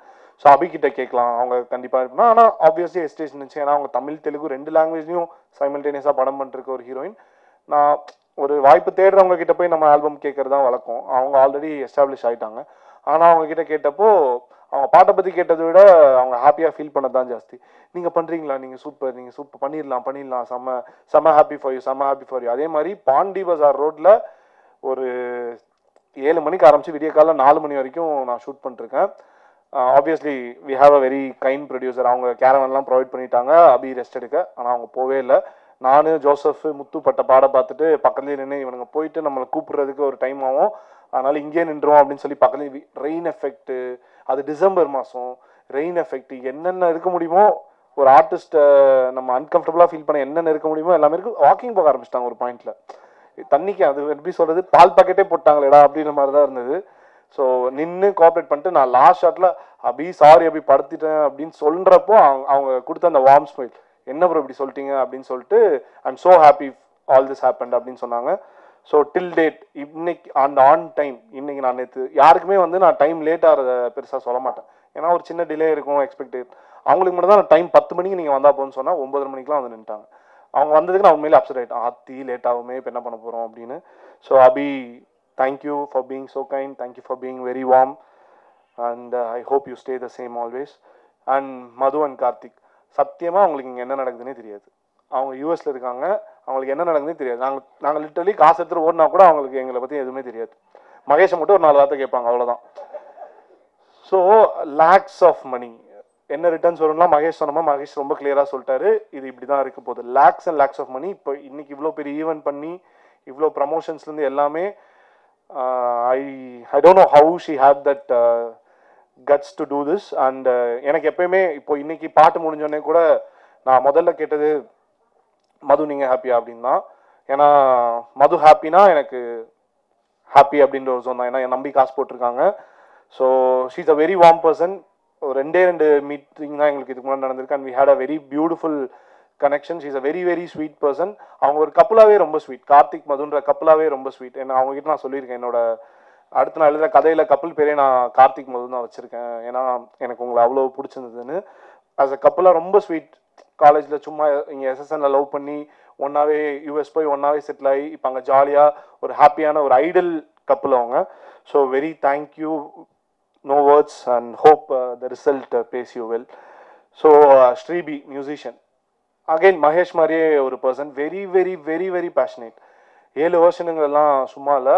ஸோ அபிகிட்ட கேட்கலாம், அவங்க கண்டிப்பாக இருக்கணும். ஆனால் ஆப்வியஸ்லி எஸ்டேஷன் இருந்துச்சு. ஏன்னா அவங்க தமிழ் தெலுங்கு 2 லாங்குவேஜ்லையும் சைமல்டேனியஸாக படம் பண்ணிருக்க ஒரு ஹீரோயின். நான் ஒரு வாய்ப்பு தேடுறவங்க கிட்ட போய் நம்ம ஆல்பம் கேட்கறது தான் வழக்கம். அவங்க ஆல்ரெடி எஸ்டாப்ளிஷ் ஆகிட்டாங்க. ஆனால் அவங்க கிட்ட கேட்டப்போ அவங்க பாட்டை பற்றி கேட்டதை விட அவங்க ஹாப்பியாக ஃபீல் பண்ணது தான் ஜாஸ்தி. நீங்கள் பண்ணுறீங்களா, நீங்கள் சூப்பர் பண்ணிடலாம், செம்ம ஹாப்பி ஃபார் யூ. அதே மாதிரி பாண்டி பஜார் ரோட்டில் ஒரு 7 மணிக்கு ஆரம்பித்து விடிய காலையில் 4 மணி வரைக்கும் நான் ஷூட் பண்ணிருக்கேன். Obviously we have a very kind producer. அவங்க கேரவன்லாம் ப்ரொவைட் பண்ணிட்டாங்க அபி ரெஸ்ட் எடுக்க. ஆனால் அவங்க போவே இல்லை. நான் ஜோசப் முத்து பட்ட பாட பார்த்துட்டு பக்கத்துலேயே நின்று இவனுங்க போயிட்டு நம்மளை கூப்பிடுறதுக்கு ஒரு டைம் ஆகும், அதனால இங்கேயே நின்றுவோம் அப்படின்னு சொல்லி பக்கத்துலேயே ரெயின் எஃபெக்ட்டு, அது டிசம்பர் மாதம், ரெயின் எஃபெக்ட், என்னென்ன இருக்க முடியுமோ ஒரு ஆர்டிஸ்ட்டை நம்ம அன்கம்ஃபர்டபுளாக ஃபீல் பண்ண என்னென்ன இருக்க முடியுமோ எல்லாமே இருக்குது. வாக்கிங் போக ஆரம்பிச்சிட்டாங்க ஒரு பாயிண்டில். தண்ணிக்கு அது எப்படி சொல்கிறது, பால் பாக்கெட்டே போட்டாங்களேடா அப்படின்ற மாதிரி தான் இருந்தது. ஸோ நின்று கோஆப்ரேட் பண்ணிட்டு நான் லாஸ்ட் ஷாட்டில் அபி சாரி அபி படுத்திட்டேன் அப்படின்னு சொல்கிறப்போ அவங்க கொடுத்த அந்த வார்ம் ஸ்மைல், என்ன ப்ரோ இப்படி சொல்லிட்டீங்க அப்படின்னு சொல்லிட்டு I am so happy all this happened அப்படின்னு சொன்னாங்க. ஸோ டில் டேட் இன்னைக்கு ஆன் டைம். இன்னைக்கு நான் நேற்று யாருக்குமே நான் டைம் லேட் ஆகிறத பெருசாக சொல்ல மாட்டேன். ஏன்னா ஒரு சின்ன டிலே இருக்கும் எக்ஸ்பெக்டட். அவங்களுக்கு மட்டும் தான் நான் டைம் 10 மணிக்கு நீங்கள் வந்தால் போன்னு சொன்னால் 9:30 மணிக்கெலாம் வந்து நின்ட்டாங்க. அவங்க வந்ததுக்கு நான் உண்மையிலே அப்செட் ஆகிட்டேன். ஆத்தி லேட் ஆகுமே, இப்போ என்ன பண்ண போகிறோம் அப்படின்னு. So Abhi, thank you for being so kind, thank you for being very warm, and I hope you stay the same always. And Madhu and Karthik, சத்தியமாக அவங்களுக்கு இங்கே என்ன நடக்குதுன்னே தெரியாது. அவங்க யூஎஸில் இருக்காங்க, அவங்களுக்கு என்ன நடக்குதுன்னே தெரியாது. நாங்கள் லிட்டரலி காசு எடுத்துகிட்டு ஓடினா கூட அவங்களுக்கு எங்களை பற்றி எதுவுமே தெரியாது. மகேஷை மட்டும் ஒரு 4 வார்த்தை கேட்பாங்க, அவ்வளோதான். ஸோ லேக்ஸ் ஆஃப் மணி, என்ன ரிட்டர்ன்ஸ் வரும்னா மகேஷ் சொன்னோமா, மகேஷ் ரொம்ப கிளியராக சொல்லிட்டாரு, இது இப்படி தான் இருக்க போகுது. Lakhs and lakhs of money. இப்போ இன்னைக்கு இவ்வளோ பெரிய ஈவெண்ட் பண்ணி இவ்வளோ ப்ரமோஷன்ஸ்லேருந்து எல்லாமே I don't know how she had that guts to do this. And எனக்கு எப்பயுமே இப்போ இன்னைக்கு பாட்டு முடிஞ்சோடனே கூட நான் முதல்ல கேட்டது மது நீங்கள் ஹாப்பியா அப்படின்னு தான். ஏன்னா மது ஹாப்பினா எனக்கு ஹாப்பி அப்படின்ற ஒரு ஜோன் தான். ஏன்னா என் நம்பி காசு போட்டிருக்காங்க. So she is a very warm person. ஒரு 2 மீட்டிங் தான் எங்களுக்கு இதுக்கு முன்னாடி நடந்திருக்கு. And we had a very beautiful connection. She is a very very sweet person. அவங்க ஒரு கப்பலாகவே ரொம்ப ஸ்வீட். கார்த்திக் மதுன்ற கப்பலாகவே ரொம்ப ஸ்வீட். ஏன்னா அவங்ககிட்ட நான் சொல்லியிருக்கேன், என்னோட அடுத்து நான் எழுதுற கதையில் கப்பல் பேரே நான் கார்த்திக் மது தான் வச்சுருக்கேன். ஏன்னா எனக்கு உங்களை அவ்வளோ பிடிச்சிருந்ததுன்னு. ஆஸ் அ கப்பலாக ரொம்ப ஸ்வீட். காலேஜில் சும்மா இங்கே எஸ்எஸ்என்ல லவ் பண்ணி ஒன்றாவே யூஎஸ் போய் ஒன்றாவே செட்டில் ஆகி இப்போ அங்கே ஜாலியாக ஒரு ஹாப்பியான ஒரு ஐடல் கப்பல் அவங்க. So very thank you, no words, and hope the result pays you well. So Sribi, musician, again Mahesh mariye ஒரு person, very very very very passionate. 7 வருஷங்கள்லாம் சும்மா இல்லை,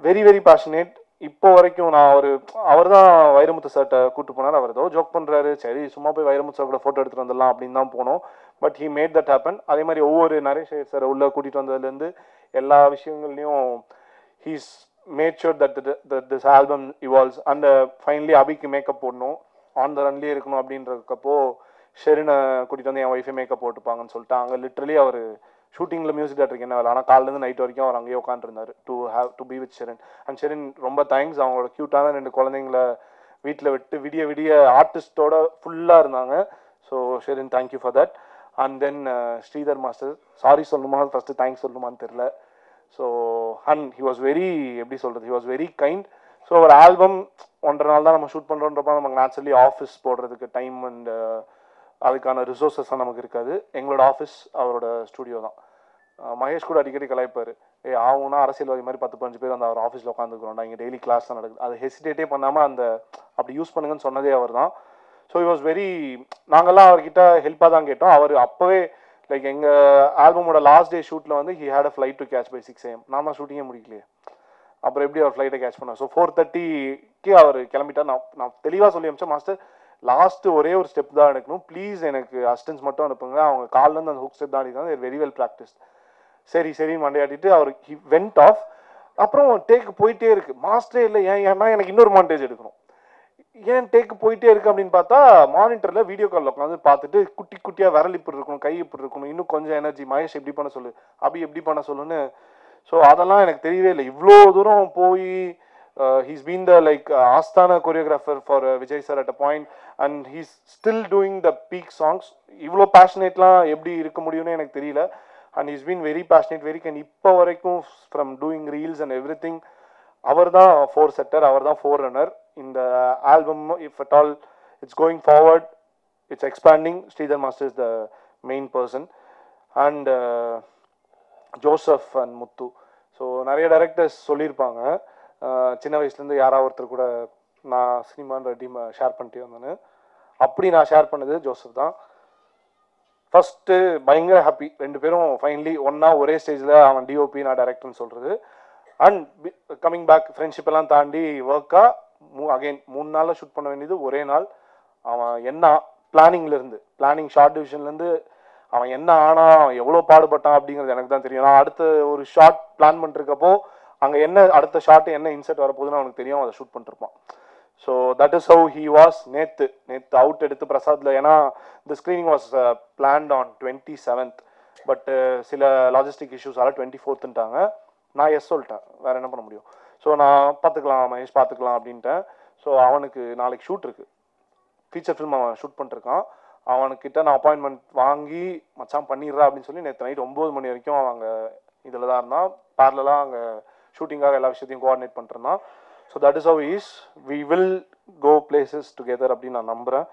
வெரி வெரி பேஷனேட். இப்போ வரைக்கும் நான் அவர் தான் வைரமுத்து சார்ட்ட கூப்பிட்டு போனார். அவர் ஏதோ ஜோக் பண்ணுறாரு, சரி சும்மா போய் வைரமுத்து சார் கூட ஃபோட்டோ எடுத்துகிட்டு வந்துடலாம் அப்படின்னு தான் போனோம். But he made that happen. அதே மாதிரி ஒவ்வொரு நரேஷ் சார் உள்ளே கூட்டிகிட்டு வந்ததுலேருந்து எல்லா விஷயங்கள்லையும் he's made sure that this album evolves. And finally அபிக்கு மேக்கப் போடணும், ஆன் த ரன்லேயே இருக்கணும் அப்படின்றதுக்கப்போ ஷெரினை கூட்டிகிட்டு வந்து என் ஒய்ஃபை மேக்கப் போட்டுப்பாங்கன்னு சொல்லிட்டு அங்கே லிட்ரலி அவர் ஷூட்டிங்கில் மியூசிக் டேரக்டருக்கு என்ன வேலை, ஆனால் காலிலேருந்து நைட் வரைக்கும் அவர் அங்கேயே உட்காந்துருந்தார் to be with Sherin. And Sherin ரொம்ப தேங்க்ஸ். அவங்களோட க்யூட்டான 2 குழந்தைங்கள வீட்டில் விட்டு விடிய விடிய ஆர்டிஸ்டோட ஃபுல்லாக இருந்தாங்க. So Sherin thank you for that. And then Sridhar master, sorry சொல்லணுமா ஃபஸ்ட்டு தேங்க்ஸ் சொல்லணுமான்னு தெரில. So and he was very, எப்படி சொல்கிறது, he was very kind. So ஒரு ஆல்பம் 1.5 நாள் தான் நம்ம ஷூட் பண்ணுறோன்றப்ப நமக்கு நேச்சுரலி ஆஃபீஸ் போடுறதுக்கு டைம் அண்ட் அதுக்கான ரிசோர்ஸஸ்லாம் நமக்கு இருக்காது. எங்களோட ஆஃபீஸ் அவரோட ஸ்டுடியோ தான். மகேஷ் கூட அடிக்கடி கலாய்ப்பார், ஆகும்னா அரசியல்வாதி மாதிரி 10-15 பேர் அந்த அவர் ஆஃபீஸில் உட்காந்துக்கிறோம்டா, இங்கே டெய்லி கிளாஸ் தான் நடக்குது. அதை ஹெசிடேட்டே பண்ணாமல் அப்படி யூஸ் பண்ணுங்கன்னு சொன்னதே அவர் தான். ஸோ இட் வாஸ் வெரி, நாங்கள்லாம் அவர்கிட்ட ஹெல்ப்பாக தான் கேட்டோம். அவர் அப்போவே லைக் எங்கள் ஆல்பமோட லாஸ்ட் டே ஷூட்டில் வந்து he had a flight to catch by 6 AM. நான் தான் ஷூட்டிங்கே முடிக்கலையே, அப்புறம் எப்படி அவர் ஃப்ளைட்டை கேட்ச் பண்ணார். ஸோ 4:30க்கு அவர் கிளம்பிட்டார். நான் தெளிவாக சொல்லி அனுப்பிச்சேன், மாஸ்டர் லாஸ்ட்டு ஒரே ஒரு ஸ்டெப் தான் எடுக்கணும், ப்ளீஸ் எனக்கு அசிஸ்டன்ஸ் மட்டும் அனுப்புங்க. அவங்க காலிலேருந்து அந்த ஹுக் ஸ்டெப் தான் அடிக்கிறாங்க, வெரி வெல் ப்ராக்டிஸ். சரி சரி மண்டையாட்டிட்டு அவர் ஹி வென்ட் ஆஃப். அப்புறம் டேக்கு போயிட்டே இருக்கு, மாஸ்டரே இல்லை. ஏன்னா எனக்கு இன்னொரு மாண்டேஜ் எடுக்கணும், ஏன் டேக்கு போயிட்டே இருக்கு அப்படின்னு பார்த்தா மானிட்டரில் வீடியோ காலில் உட்காந்து பார்த்துட்டு குட்டி குட்டியாக விரல் இப்படி இருக்கணும், கை இப்படி இருக்கணும், இன்னும் கொஞ்சம் எனர்ஜி, மகேஷ் எப்படி பண்ண சொல்லு, அபி எப்படி பண்ண சொல்லுன்னு. ஸோ அதெல்லாம் எனக்கு தெரியவே இல்லை. இவ்வளோ தூரம் போய் he's been the like Astana choreographer for Vijay sir at a point, and he's still doing the peak songs. இவ்வளோ பேஷனேட்லாம் எப்படி இருக்க முடியும்னு எனக்கு தெரியல. and he's been very passionate, very kind. இப்போ வரைக்கும் from doing reels and everything அவர் தான் four செட்டர், அவர் தான் ஃபோர் ரன்னர். இந்த album if at all it's going forward, it's expanding, Sridhar Master is the main person, and Joseph and Muthu. So நிறைய directors சொல்லியிருப்பாங்க, சின்ன வயசுலேருந்து யாராவது ஒருத்தர் கூட நான் சினிமான்ற டீம் ஷேர் பண்ணிட்டே வந்தேன்னு. அப்படி நான் ஷேர் பண்ணது ஜோசப் தான். ஃபஸ்ட்டு பயங்கர ஹாப்பி, 2 பேரும் ஃபைனலி ஒன்றா ஒரே ஸ்டேஜில், அவன் டிஓபி நான் டைரக்டர்னு சொல்கிறது. அண்ட் கம்மிங் பேக் ஃப்ரெண்ட்ஷிப் எல்லாம் தாண்டி ஒர்க்காக அகெயின் 3 நாளில் ஷூட் பண்ண வேண்டியது ஒரே நாள். அவன் என்ன பிளானிங் ஷார்ட் டிவிஷன்லேருந்து அவன் என்ன ஆனா எவ்வளோ பாடுபட்டான் அப்படிங்கிறது எனக்கு தான் தெரியும். நான் அடுத்த ஒரு ஷார்ட் பிளான் பண்ணிருக்கப்போ அங்கே என்ன அடுத்த ஷார்ட்டு என்ன இன்செர்ட் வரப்போகுதுன்னு அவனுக்கு தெரியும், அதை ஷூட் பண்ணிருப்பான். So that is how he was. நேற்று அவுட் எடுத்து பிரசாத்தில், ஏன்னா இந்த screening was planned on 27th, but சில லாஜிஸ்டிக் இஷ்யூஸால் 24th நான் எஸ் சொல்லிட்டேன், வேற என்ன பண்ண முடியும். ஸோ நான் பார்த்துக்கலாம் மகேஷ் பார்த்துக்கலாம் அப்படின்ட்டேன். ஸோ அவனுக்கு நாளைக்கு ஷூட் இருக்குது, ஃபீச்சர் ஃபிலிம் அவன் ஷூட் பண்ணிருக்கான். அவனுக்கிட்ட நான் அப்பாயின்மெண்ட் வாங்கி மச்சான் பண்ணிடுறா அப்படின்னு சொல்லி நேற்று நைட் 9 மணி வரைக்கும் அவங்க இதில் தான் இருந்தான். பேரலாக அங்கே ஷூட்டிங்காக எல்லா விஷயத்தையும் கோஆர்டினேட் பண்ணிருந்தான். So that is how is we will go places together அப்படின்னு நான் நம்புகிறேன்.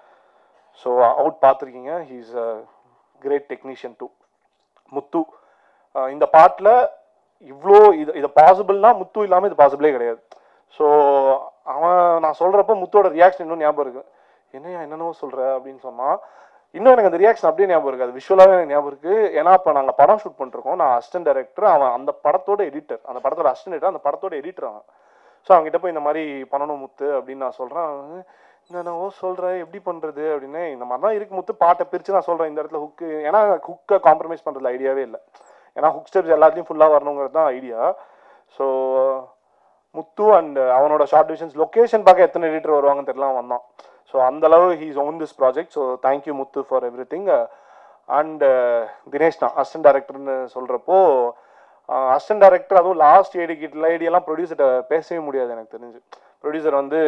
ஸோ அவுட் பார்த்துருக்கீங்க, he is a great technician too. Muthu இந்த பாட்டில் இவ்வளோ இது பாசிபிள்னா முத்து இல்லாமல் இது பாசிபிளே கிடையாது. ஸோ அவன் நான் சொல்கிறப்ப முத்தோட ரியாக்ஷன் இன்னும் ஞாபகம் இருக்குது, என்னென்னவோ சொல்கிற அப்படின்னு சொன்னால் இன்னும் எனக்கு அந்த ரியாக்ஷன் அப்படியே ஞாபகம் இருக்குது, அது விஷுவலாகவே எனக்கு ஞாபகம் இருக்குது. ஏன்னா இப்போ நாங்கள் படம் ஷூட் பண்ணிருக்கோம், நான் அசிஸ்டன்ட் டைரக்டர், அவன் அந்த படத்தோட எடிட்டர், அந்த படத்தோட அசிஸ்டன்ட் எடிட்டர், அந்த படத்தோட எடிட்டர் அவன். ஸோ அவங்ககிட்ட போய் இந்த மாதிரி பண்ணணும் முத்து அப்படின்னு நான் சொல்கிறேன். நான் சொல்கிறேன் எப்படி பண்ணுறது அப்படின்னு. இந்த மாதிரி தான் இருக்கு முத்து, பாட்டை பிரித்து நான் சொல்கிறேன் இந்த இடத்துல ஹுக்கு. ஏன்னா ஹுக்கை காம்ப்ரமைஸ் பண்ணுறதுல ஐடியாவே இல்லை. ஏன்னா ஹுக் ஸ்டெப்ஸ் எல்லாத்தையும் ஃபுல்லாக வரணுங்கிறது தான் ஐடியா. ஸோ முத்து அண்ட் அவனோட ஷார்ட் டிவிஷன்ஸ் லொக்கேஷன் பார்க்க எத்தனை எடிட்டர் வருவாங்கன்னு தெரியல, வந்தான். ஸோ அந்தளவு he's own this project. So thank you Muthu for every thing. And Dinesh தான் அசிஸ்டன்ட் டைரக்டர்னு சொல்கிறப்போ, அசிஸ்டன்ட் டைரக்டர் அதுவும் லாஸ்ட் ஐடியெல்லாம் ப்ரொடியூசர்கிட்ட பேசவே முடியாது எனக்கு தெரிஞ்சு. ப்ரொடியூசர் வந்து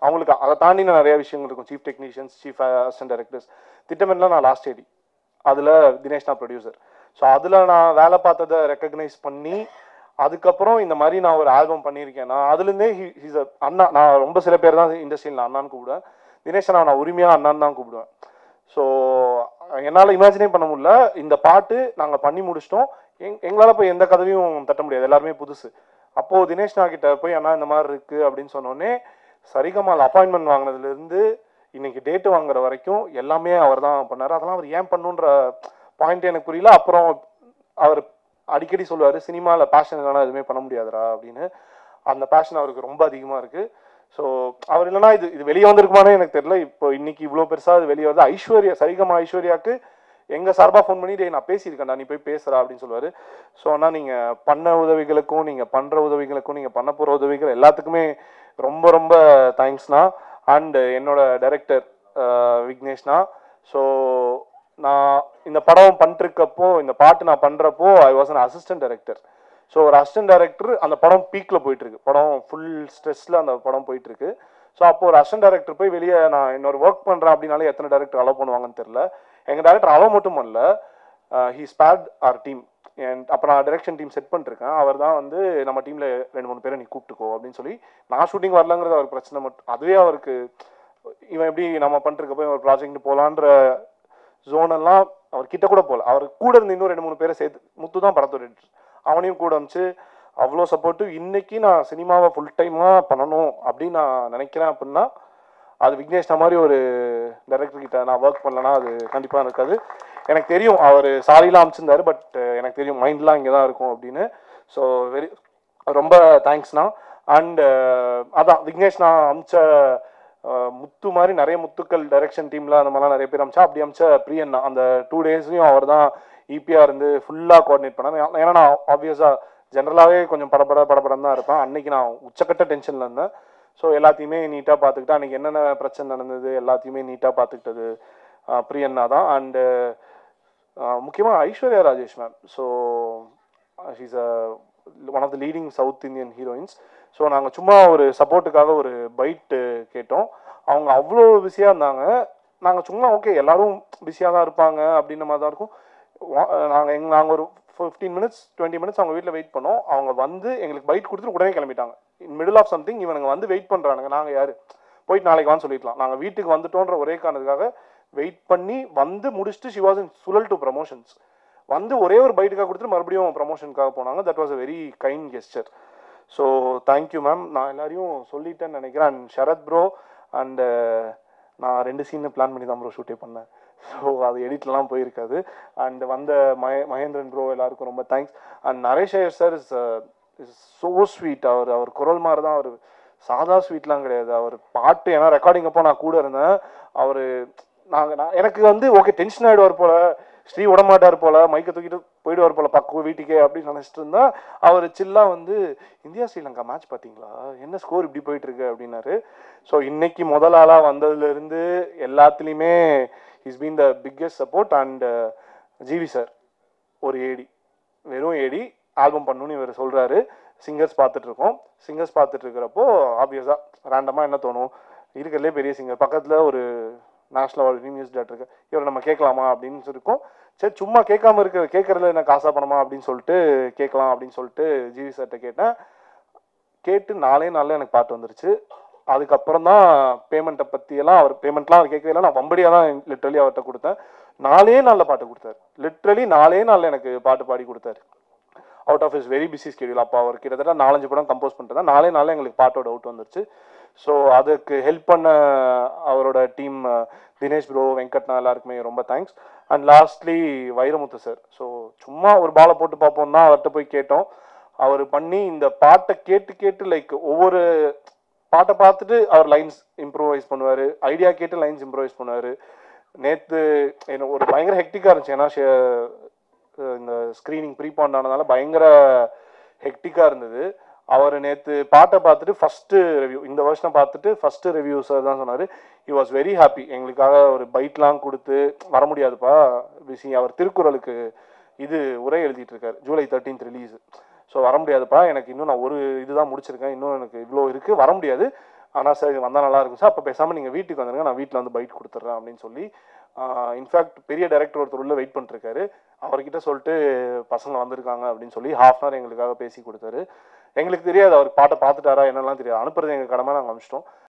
அவங்களுக்கு அதை தாண்டி நிறைய விஷயங்கள் இருக்கும். Chief technicians, chief assistant directors, திட்டமிடலாம். நான் லாஸ்ட் ஐடி, அதில் தினேஷ் தான் ப்ரொடியூசர். ஸோ அதில் நான் வேலை பார்த்ததை ரெக்கக்னைஸ் பண்ணி அதுக்கப்புறம் இந்த மாதிரி நான் ஒரு ஆல்பம் பண்ணியிருக்கேன். நான் அதுலேருந்தே ஹீஸ் அண்ணா. நான் ரொம்ப சில பேர் தான் இண்டஸ்ட்ரியில் நான் அண்ணான்னு கூப்பிடுவேன். தினேஷ் நான் உரிமையாக அண்ணான்னு தான் கூப்பிடுவேன். ஸோ என்னால் இமேஜினே பண்ண முடியல. இந்த பாட்டு நாங்கள் பண்ணி முடிச்சிட்டோம். எங்களால் போய் எந்த கதவையும் தட்ட முடியாது, எல்லாருமே புதுசு. அப்போது தினேஷ் கிட்ட போய் அண்ணா இந்த மாதிரி இருக்குது அப்படின்னு சொன்னோடனே சரிகமால் அப்பாயின்மெண்ட் வாங்கினதுலேருந்து இன்னைக்கு டேட்டு வாங்குற வரைக்கும் எல்லாமே அவர் தான் பண்ணார். அதெல்லாம் அவர் ஏன் பண்ணுன்ற பாயிண்ட் எனக்கு புரியல. அப்புறம் அவர் அடிக்கடி சொல்லுவார், சினிமாவில் பேஷன் இல்லைனா எதுவுமே பண்ண முடியாதுரா அப்படின்னு. அந்த பேஷன் அவருக்கு ரொம்ப அதிகமாக இருக்குது. ஸோ அவர் இல்லைனா இது வெளியே வந்திருக்குமானே எனக்கு தெரியல. இப்போ இன்னைக்கு இவ்வளோ பெருசாக அது வெளியே வருது. ஐஸ்வர்யா, சரிகமா ஐஸ்வர்யாவுக்கு எங்கள் சார்பாக ஃபோன் பண்ணி நான் பேசியிருக்கேன்டா, நீ போய் பேசுகிறா அப்படின்னு சொல்லுவார். ஸோ ஆனால் நீங்கள் பண்ண உதவிகளுக்கும் நீங்கள் பண்ணுற உதவிகளுக்கும் நீங்கள் பண்ண போகிற உதவிகள் எல்லாத்துக்குமே ரொம்ப ரொம்ப தேங்க்ஸ்ண்ணா. அண்ட் என்னோட டைரக்டர் விக்னேஷ்ண்ணா. ஸோ நான் இந்த படம் பண்ணிருக்கப்போ, இந்த பாட்டு நான் பண்ணுறப்போ I was an assistant director. So ஒரு அசிஸ்டன்ட் டைரக்டர் அந்த படம் பீக்கில் போயிட்டுருக்கு, படம் ஃபுல் ஸ்ட்ரெஸ்ஸில் அந்த படம் போயிட்டுருக்கு. ஸோ அப்போ ஒரு அசிஸ்டன்ட் டைரக்டர் போய் வெளியே நான் இன்னொரு ஒர்க் பண்ணுறேன் அப்படின்னாலே எத்தனை டைரக்டர் அலோவ் பண்ணுவாங்கன்னு தெரியல. எங்கள் டைரக்டர் அலோவ் மட்டும் பண்ணல, he spared our team. And அப்போ நான் டைரக்ஷன் டீம் செட் பண்ணிருக்கேன். அவர் தான் வந்து நம்ம டீமில் 2-3 பேரை நீ கூப்பிட்டுக்கோ அப்படின்னு சொல்லி. நான் ஷூட்டிங் வரலங்கிறது அவருக்கு பிரச்சனை மட்டும். அதுவே அவருக்கு இவன் எப்படி நம்ம பண்ணிருக்க போய் ஒரு ப்ராஜெக்ட் போகலான்ற ஜோனெல்லாம் அவர் கிட்ட கூட போகல. அவர் கூட இருந்து இன்னும் 2-3 பேரை சேர்த்து, முத்து தான் படத்தோட எடிட்டர், அவனையும் கூட அமிச்சு அவ்வளோ சப்போர்ட்டிவ். இன்னைக்கு நான் சினிமாவை ஃபுல் டைமாக பண்ணணும் அப்படின்னு நான் நினைக்கிறேன் அப்படின்னா அது விக்னேஷ் மாதிரி ஒரு டைரக்டர் கிட்ட நான் ஒர்க் பண்ணலன்னா அது கண்டிப்பாக இருக்காது. எனக்கு தெரியும் அவர் சாரிலாம் அமிச்சிருந்தாரு, பட் எனக்கு தெரியும் மைண்ட்லாம் இங்கே தான் இருக்கும் அப்படின்னு. ஸோ ரொம்ப தேங்க்ஸ்ண்ணா. அண்ட் அதான் விக்னேஷ் நான் அமிச்ச முத்து மாதிரி நிறைய முத்துக்கள் டைரக்ஷன் டீமில் அந்த மாதிரிலாம் நிறைய பேர் அமிச்சா. அப்படி அமிச்ச பிரியண்ணா அந்த 2 டேஸ்லையும் அவர் தான் ஈபியாக இருந்து ஃபுல்லாக கோஆர்டினேட் பண்ணேன். ஏன்னா நான் ஆப்வியஸாக ஜென்ரலாகவே கொஞ்சம் படப்படம் தான் இருப்பேன். அன்னைக்கு நான் உச்சக்கட்ட டென்ஷனில் இருந்தேன். ஸோ எல்லாத்தையுமே நீட்டாக பார்த்துக்கிட்டேன். அன்றைக்கி என்னென்ன பிரச்சனை நடந்தது எல்லாத்தையுமே நீட்டாக பார்த்துக்கிட்டது பிரியண்ணா தான். அண்டு முக்கியமாக Aishwarya Rajesh ma'am. So she's one of the leading South Indian heroines. So நாங்கள் சும்மா ஒரு சப்போர்ட்டுக்காக ஒரு பைட்டு கேட்டோம். அவங்க அவ்வளோ பிஸியாக இருந்தாங்க. நாங்கள் சும்மா ஓகே எல்லாரும் பிஸியாக தான் இருப்பாங்க அப்படின்ற மாதிரி தான் இருக்கும். நாங்கள் ஒரு 15 minutes 20 minutes அவங்க வீட்டில் வெயிட் பண்ணோம். அவங்க வந்து எங்களுக்கு பைட் கொடுத்துட்டு உடனே கிளம்பிட்டாங்க. இன் மிடில் ஆஃப் சம்திங் இவனுங்க வந்து வெயிட் பண்ணுறானுங்க. நாங்கள் யார் போயிட்டு நாளைக்கு வான்னு சொல்லிடலாம். நாங்கள் வீட்டுக்கு வந்துட்டோன்ற ஒரே காரணத்துக்காக வெயிட் பண்ணி வந்து முடிச்சுட்டு ஷி வாஸ் இன் சுழல் டு ப்ரமோஷன்ஸ் வந்து ஒரே ஒரு பைட்டுக்காக கொடுத்துட்டு மறுபடியும் ப்ரமோஷனுக்காக போனாங்க. That was a very kind gesture. So thank you ma'am. நான் எல்லாரையும் சொல்லிட்டேன்னு நினைக்கிறேன். அண்ட் ஷரத் ப்ரோ அண்ட் நான் 2 சீன் பிளான் பண்ணி தான் ப்ரோ ஷூட்டே பண்ணேன். ஸோ அது எடிட்லாம் போயிருக்காது. அண்ட் வந்த மகேந்திரன் ப்ரோ எல்லாருக்கும் ரொம்ப thanks. And Naresh Iyer sir is so sweet. அவர் குரல் மாதிரி தான். அவர் சாதா ஸ்வீட்லாம் கிடையாது. அவர் பாட்டு ஏன்னா ரெக்கார்டிங் அப்போ நான் கூட இருந்தேன். அவர் எனக்கு வந்து ஓகே டென்ஷன் ஆகிடுவார் போல், ஸ்ரீ விடமாட்டார் போல், மைக்கை தூக்கிட்டு போயிடுவார் போல் பக்கம் வீட்டுக்கே அப்படின்னு நினச்சிட்டு இருந்தா அவர் சில்லாக வந்து இந்தியா ஸ்ரீலங்கா மேட்ச் பார்த்தீங்களா, என்ன ஸ்கோர் இப்படி போயிட்டுருக்கு அப்படின்னாரு. ஸோ இன்னைக்கு முதல் ஆளாக வந்ததுலேருந்து எல்லாத்துலேயுமே is been the biggest support. And GV sir ஒரு ஏடி, வெறும் ஏடி, ஆல்பம் பண்ணணும்னு இவர் சொல்கிறாரு. சிங்கர்ஸ் பார்த்துட்ருக்கோம். சிங்கர்ஸ் பார்த்துட்ருக்கிறப்போ ஆப்வியஸாக ரேண்டமாக என்ன தோணும், இருக்கிறதுலே பெரிய சிங்கர் பக்கத்தில் ஒரு நேஷனல் அவார்டு நியூஸ் டேரக்டர் இருக்கு, இவரை நம்ம கேட்கலாமா அப்படின்னு இருக்கும். சரி சும்மா கேட்காம கேட்கறதுல என்ன காசா பணமா அப்படின்னு சொல்லிட்டு கேட்கலாம் அப்படின்னு சொல்லிட்டு ஜிவி சார்கிட்ட கேட்டேன். கேட்டு 4 நாளில் எனக்கு பாட்டு வந்துருச்சு. அதுக்கப்புறம் தான் பேமெண்ட்டை பற்றியெல்லாம் அவர் பேமெண்ட்லாம் அவர் கேட்கவே இல்லை. நான் வம்படியாக தான் லிட்ரலி அவர்கிட்ட கொடுத்தேன். 4 நாளில் பாட்டு கொடுத்தாரு. லிட்ரலி 4 நாளில் எனக்கு பாட்டு பாடி கொடுத்தாரு. Out of is very busy schedule. அப்போ அவர் கிட்டத்தட்ட 4-5 படம் கம்போஸ் பண்ணிட்டு தான் 4 நாளில் எங்களுக்கு பாட்டோட அவுட் வந்துருச்சு. ஸோ அதுக்கு ஹெல்ப் பண்ண அவரோட டீம் தினேஷ் ப்ரோ, வெங்கட்னா எல்லாருக்குமே ரொம்ப thanks. And lastly Vairamuthu sir. So சும்மா ஒரு பாலை போட்டு பார்ப்போம் தான் அவர்கிட்ட போய் கேட்டோம். அவர் பண்ணி இந்த பாட்டை கேட்டு லைக் ஒவ்வொரு பாட்டை பார்த்துட்டு அவர் லைன்ஸ் இம்ப்ரூவைஸ் பண்ணுவார், ஐடியா கேட்டு லைன்ஸ் இம்ப்ரூவைஸ் பண்ணுவார். நேற்று என்ன ஒரு பயங்கர ஹெக்டிக்காக இருந்துச்சு, ஏன்னா இந்த ஸ்க்ரீனிங் ப்ரீபாண்ட் ஆனதால பயங்கர ஹெக்டிக்காக இருந்தது. அவர் நேற்று பாட்டை பார்த்துட்டு ஃபஸ்ட்டு ரிவ்யூ, இந்த வருஷம் பார்த்துட்டு ஃபஸ்ட்டு ரிவ்யூ சார் தான் சொன்னார். He was very happy. எங்களுக்காக ஒரு பைட்லாம் கொடுத்து, வர முடியாதுப்பா பிஸி, அவர் திருக்குறளுக்கு இது உரை எழுதிட்டு இருக்காரு, July 13th ரிலீஸ். ஸோ வர முடியாதுப்பா, எனக்கு இன்னும் நான் ஒரு இதுதான் முடிச்சிருக்கேன், இன்னும் எனக்கு இவ்வளோ இருக்குது, வர முடியாது, ஆனால் சார் வந்தால் நல்லா இருக்கும் சார், அப்போ பேசாமல் நீங்கள் வீட்டுக்கு வந்துடுங்க, நான் வீட்டில் வந்து பைட் கொடுத்துட்றேன் அப்படின்னு சொல்லி, இன்ஃபேக்ட் பெரிய டைரக்டர் ஒருத்தர் உள்ள வெயிட் பண்ணிருக்காரு, அவர்கிட்ட சொல்லிட்டு பசங்க வந்திருக்காங்க அப்படின்னு சொல்லி ½ hour எங்களுக்காக பேசி கொடுத்தாரு. எங்களுக்கு தெரியாது அவர் பாட்டை பார்த்துட்டாரா என்னெல்லாம் தெரியாது, அனுப்புறது எங்கள் கடமை, நாங்கள் அனுப்பிச்சிட்டோம்.